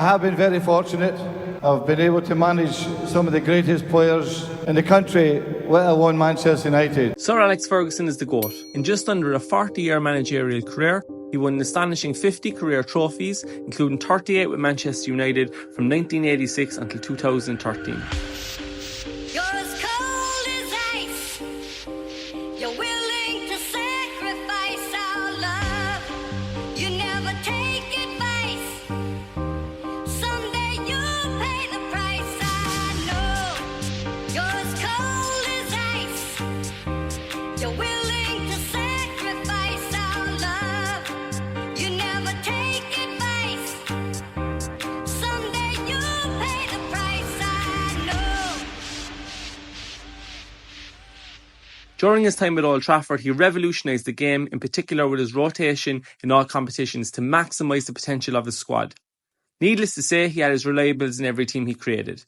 I have been very fortunate. I've been able to manage some of the greatest players in the country, let alone Manchester United. Sir Alex Ferguson is the GOAT. In just under a 40-year managerial career, he won an astonishing 50 career trophies, including 38 with Manchester United from 1986 until 2013. During his time at Old Trafford, he revolutionised the game, in particular with his rotation in all competitions to maximise the potential of his squad. Needless to say, he had his reliables in every team he created.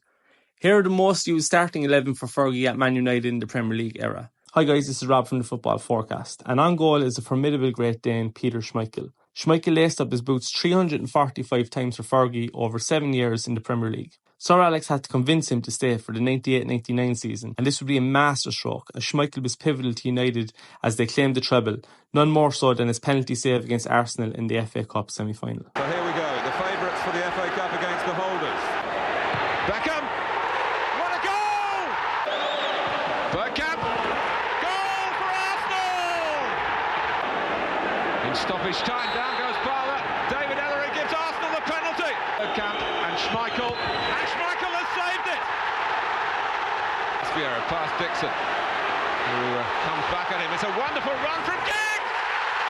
Here are the most used starting 11 for Fergie at Man United in the Premier League era. Hi guys, this is Rob from the Football Forecast, and on goal is the formidable Great Dane Peter Schmeichel. Schmeichel laced up his boots 345 times for Fergie over 7 years in the Premier League. Sir Alex had to convince him to stay for the 98-99 season, and this would be a masterstroke as Schmeichel was pivotal to United as they claimed the treble, none more so than his penalty save against Arsenal in the FA Cup semi-final. So here we go, the favourites for the FA Cup against the holders. Beckham! What a goal! Bergkamp! Goal for Arsenal! In stoppage time, down goes Barler. David Ellery gives Arsenal the penalty. Bergkamp and Schmeichel. And Schmeichel has saved it! Vieira past Dixon, who comes back at him. It's a wonderful run from Giggs!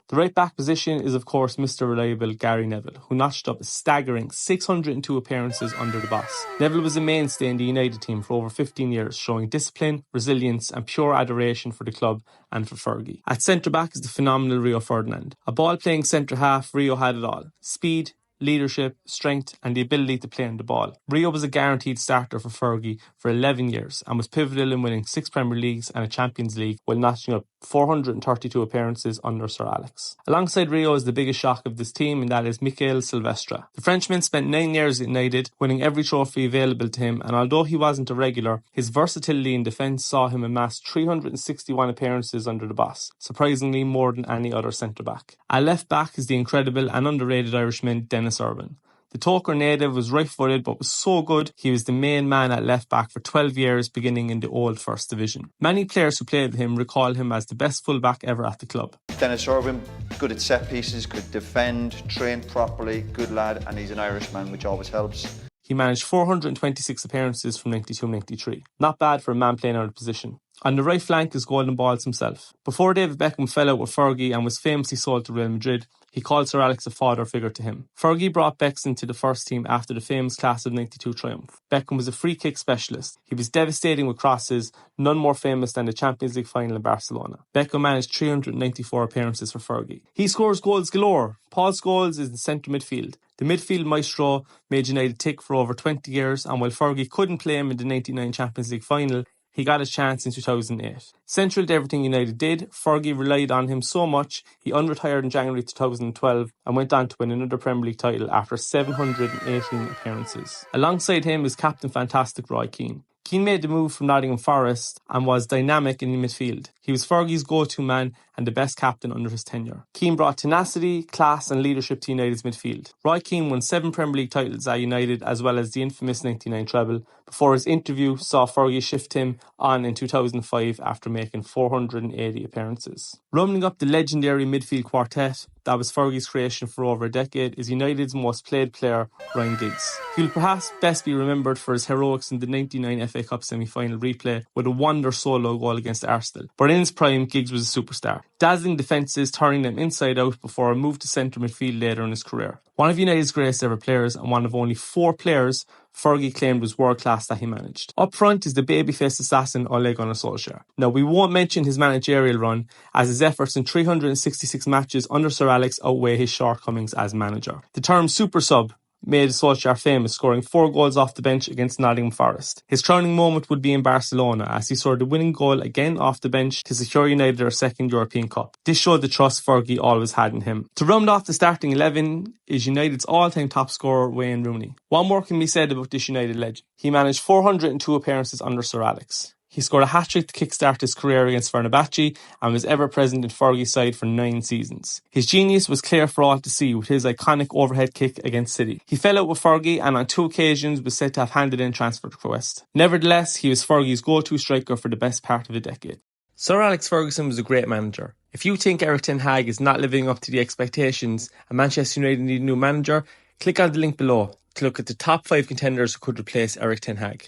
The right back position is of course Mr. Reliable Gary Neville, who notched up a staggering 602 appearances under the boss. Neville was a mainstay in the United team for over 15 years, showing discipline, resilience and pure adoration for the club and for Fergie. At centre-back is the phenomenal Rio Ferdinand. A ball-playing centre-half, Rio had it all. Speed, leadership, strength and the ability to play on the ball. Rio was a guaranteed starter for Fergie for 11 years and was pivotal in winning 6 Premier Leagues and a Champions League while notching up 432 appearances under Sir Alex. Alongside Rio is the biggest shock of this team, and that is Michael Silvestre. The Frenchman spent 9 years at United, winning every trophy available to him, and although he wasn't a regular, his versatility in defence saw him amass 361 appearances under the boss, surprisingly more than any other centre-back. At left-back is the incredible and underrated Irishman Dennis Irwin. The Toker native was right-footed but was so good he was the main man at left-back for 12 years beginning in the old First Division. Many players who played with him recall him as the best full-back ever at the club. Dennis Irwin, good at set pieces, could defend, trained properly, good lad, and he's an Irishman, which always helps. He managed 426 appearances from 92-93. Not bad for a man playing out of position. On the right flank is Golden Balls himself. Before David Beckham fell out with Fergie and was famously sold to Real Madrid, he called Sir Alex a father figure to him. Fergie brought Becks into the first team after the famous class of 92 triumph. Beckham was a free kick specialist. He was devastating with crosses, none more famous than the Champions League final in Barcelona. Beckham managed 394 appearances for Fergie. He scores goals galore. Paul Scholes is in centre midfield. The midfield maestro made United tick for over 20 years, and while Fergie couldn't play him in the 99 Champions League final, he got his chance in 2008. Central to everything United did, Fergie relied on him so much, he unretired in January 2012 and went on to win another Premier League title after 718 appearances. Alongside him is Captain Fantastic Roy Keane. Keane made the move from Nottingham Forest and was dynamic in the midfield. He was Fergie's go-to man and the best captain under his tenure. Keane brought tenacity, class and leadership to United's midfield. Roy Keane won 7 Premier League titles at United as well as the infamous 99 treble before his interview saw Fergie shift him on in 2005 after making 480 appearances. Rounding up the legendary midfield quartet that was Fergie's creation for over a decade is United's most played player, Ryan Giggs. He will perhaps best be remembered for his heroics in the 99 FA Cup semi-final replay with a wonder solo goal against Arsenal. But in his prime, Giggs was a superstar, dazzling defences, turning them inside out before a move to centre midfield later in his career. One of United's greatest ever players and one of only 4 players Fergie claimed was world class that he managed. Up front is the babyface assassin Ole Gunnar Solskjaer. Now, we won't mention his managerial run as his efforts in 366 matches under Sir Alex outweigh his shortcomings as manager. The term super sub made Solskjaer famous, scoring 4 goals off the bench against Nottingham Forest. His crowning moment would be in Barcelona, as he scored the winning goal again off the bench to secure United their second European Cup. This showed the trust Fergie always had in him. To round off the starting 11 is United's all-time top scorer, Wayne Rooney. One more can be said about this United legend. He managed 402 appearances under Sir Alex. He scored a hat-trick to kick-start his career against Fenerbahce and was ever present in Fergie's side for 9 seasons. His genius was clear for all to see with his iconic overhead kick against City. He fell out with Fergie and on 2 occasions was said to have handed in transfer requests. Nevertheless, he was Fergie's go-to striker for the best part of a decade. Sir Alex Ferguson was a great manager. If you think Erik ten Hag is not living up to the expectations and Manchester United need a new manager, click on the link below to look at the top 5 contenders who could replace Erik ten Hag.